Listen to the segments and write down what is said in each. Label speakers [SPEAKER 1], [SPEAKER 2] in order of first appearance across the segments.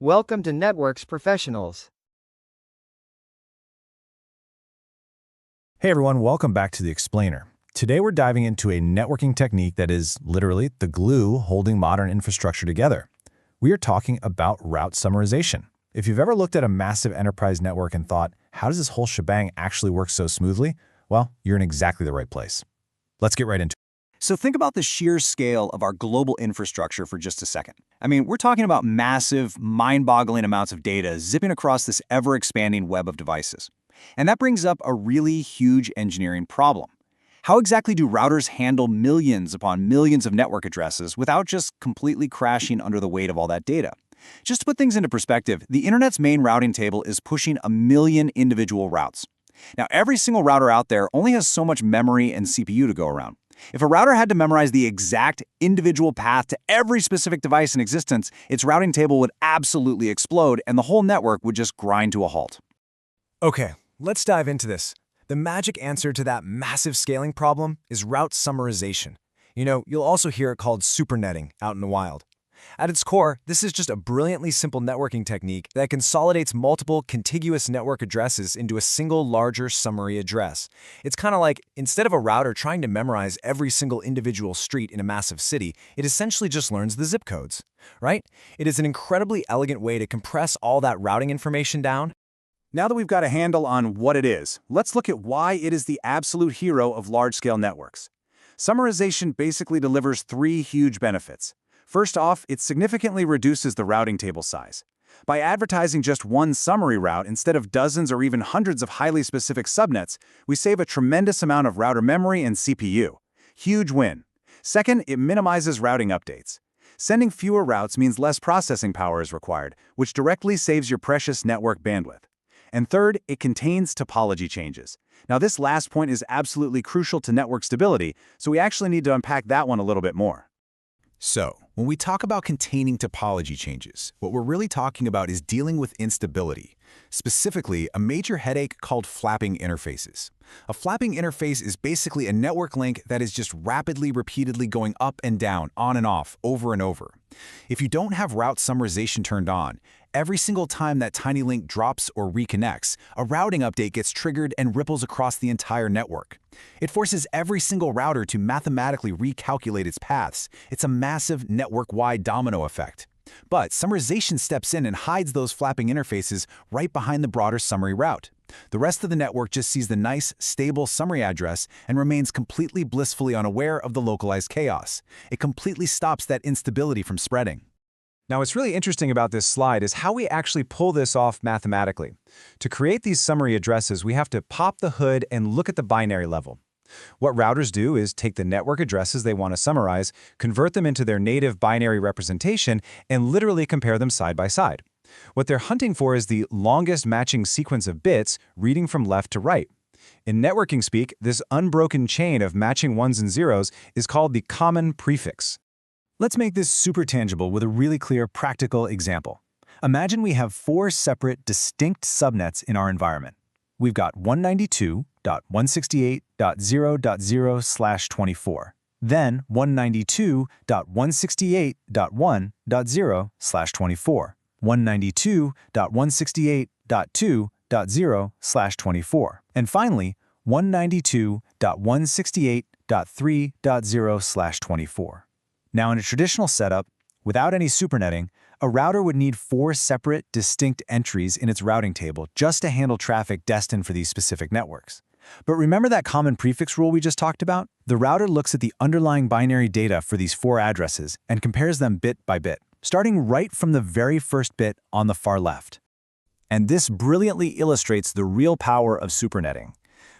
[SPEAKER 1] Welcome to Networks Professionals.
[SPEAKER 2] Hey everyone, welcome back to The Explainer. Today we're diving into a networking technique that is literally the glue holding modern infrastructure together. We are talking about route summarization. If you've ever looked at a massive enterprise network and thought, how does this whole shebang actually work so smoothly? Well, you're in exactly the right place. Let's get right into it.
[SPEAKER 3] So think about the sheer scale of our global infrastructure for just a second. I mean, we're talking about massive, mind-boggling amounts of data zipping across this ever-expanding web of devices. And that brings up a really huge engineering problem. How exactly do routers handle millions upon millions of network addresses without just completely crashing under the weight of all that data? Just to put things into perspective, the internet's main routing table is pushing 1 million individual routes. Now, every single router out there only has so much memory and CPU to go around. If a router had to memorize the exact individual path to every specific device in existence, its routing table would absolutely explode and the whole network would just grind to a halt.
[SPEAKER 4] Okay, let's dive into this. The magic answer to that massive scaling problem is route summarization. You'll also hear it called supernetting out in the wild. At its core, this is just a brilliantly simple networking technique that consolidates multiple contiguous network addresses into a single larger summary address. It's kind of like, instead of a router trying to memorize every single individual street in a massive city, it essentially just learns the zip codes, right? It is an incredibly elegant way to compress all that routing information down.
[SPEAKER 3] Now that we've got a handle on what it is, let's look at why it is the absolute hero of large-scale networks. Summarization basically delivers 3 huge benefits. First off, it significantly reduces the routing table size. By advertising just one summary route instead of dozens or even hundreds of highly specific subnets, we save a tremendous amount of router memory and CPU. Huge win. Second, it minimizes routing updates. Sending fewer routes means less processing power is required, which directly saves your precious network bandwidth. And third, it contains topology changes. Now, this last point is absolutely crucial to network stability, so we actually need to unpack that one a little bit more.
[SPEAKER 5] So, when we talk about containing topology changes, what we're really talking about is dealing with instability, specifically a major headache called flapping interfaces. A flapping interface is basically a network link that is just rapidly, repeatedly going up and down, on and off, over and over. If you don't have route summarization turned on, every single time that tiny link drops or reconnects, a routing update gets triggered and ripples across the entire network. It forces every single router to mathematically recalculate its paths. It's a massive network-wide domino effect. But summarization steps in and hides those flapping interfaces right behind the broader summary route. The rest of the network just sees the nice, stable summary address and remains completely blissfully unaware of the localized chaos. It completely stops that instability from spreading.
[SPEAKER 4] Now, what's really interesting about this slide is how we actually pull this off mathematically. To create these summary addresses, we have to pop the hood and look at the binary level. What routers do is take the network addresses they want to summarize, convert them into their native binary representation, and literally compare them side by side. What they're hunting for is the longest matching sequence of bits reading from left to right. In networking speak, this unbroken chain of matching ones and zeros is called the common prefix. Let's make this super tangible with a really clear, practical example. Imagine we have 4 separate, distinct subnets in our environment. We've got 192.168.0.0/24, then 192.168.1.0/24, 192.168.2.0/24, and finally, 192.168.3.0/24. Now, in a traditional setup, without any supernetting, a router would need 4 separate, distinct entries in its routing table just to handle traffic destined for these specific networks. But remember that common prefix rule we just talked about? The router looks at the underlying binary data for these 4 addresses and compares them bit by bit, starting right from the very first bit on the far left. And this brilliantly illustrates the real power of supernetting.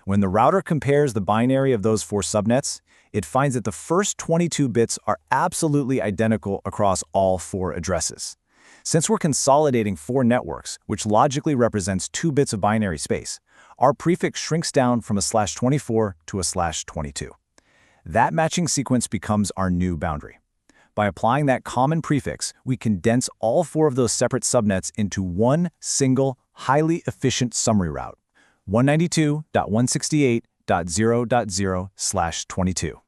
[SPEAKER 4] When the router compares the binary of those 4 subnets, it finds that the first 22 bits are absolutely identical across all 4 addresses. Since we're consolidating 4 networks, which logically represents 2 bits of binary space, our prefix shrinks down from a /24 to a /22. That matching sequence becomes our new boundary. By applying that common prefix, we condense all 4 of those separate subnets into one single, highly efficient summary route, 192.168.0.0/22.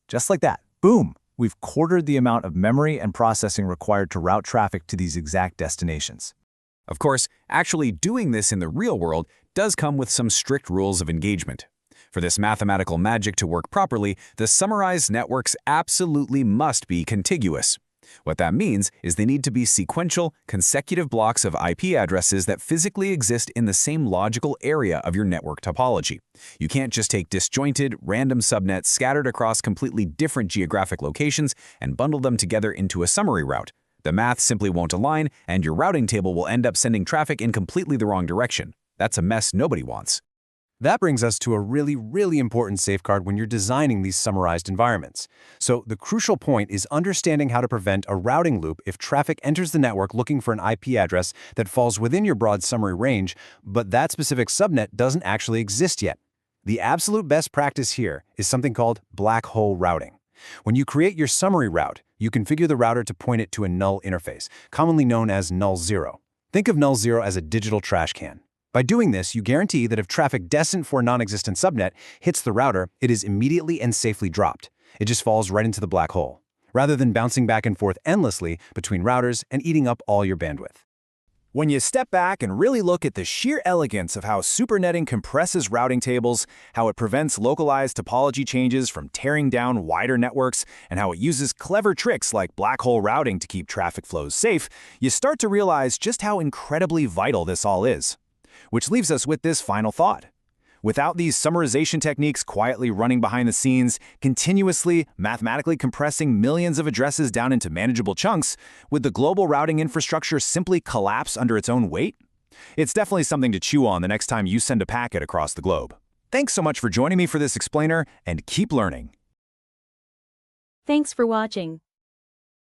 [SPEAKER 4] Just like that. Boom! we've quartered the amount of memory and processing required to route traffic to these exact destinations.
[SPEAKER 3] Of course, actually doing this in the real world does come with some strict rules of engagement. For this mathematical magic to work properly, the summarized networks absolutely must be contiguous. What that means is they need to be sequential, consecutive blocks of IP addresses that physically exist in the same logical area of your network topology. You can't just take disjointed, random subnets scattered across completely different geographic locations and bundle them together into a summary route. The math simply won't align, and your routing table will end up sending traffic in completely the wrong direction. That's a mess nobody wants.
[SPEAKER 2] That brings us to a really important safeguard when you're designing these summarized environments. So the crucial point is understanding how to prevent a routing loop if traffic enters the network looking for an IP address that falls within your broad summary range, but that specific subnet doesn't actually exist yet. The absolute best practice here is something called black hole routing. When you create your summary route, you configure the router to point it to a null interface, commonly known as null zero. Think of null zero as a digital trash can. By doing this, you guarantee that if traffic destined for a non-existent subnet hits the router, it is immediately and safely dropped. It just falls right into the black hole, rather than bouncing back and forth endlessly between routers and eating up all your bandwidth.
[SPEAKER 4] When you step back and really look at the sheer elegance of how supernetting compresses routing tables, how it prevents localized topology changes from tearing down wider networks, and how it uses clever tricks like black hole routing to keep traffic flows safe, you start to realize just how incredibly vital this all is. Which leaves us with this final thought. Without these summarization techniques quietly running behind the scenes, continuously, mathematically compressing millions of addresses down into manageable chunks, would the global routing infrastructure simply collapse under its own weight? It's definitely something to chew on the next time you send a packet across the globe. Thanks so much for joining me for this explainer, and keep learning.
[SPEAKER 6] Thanks for watching.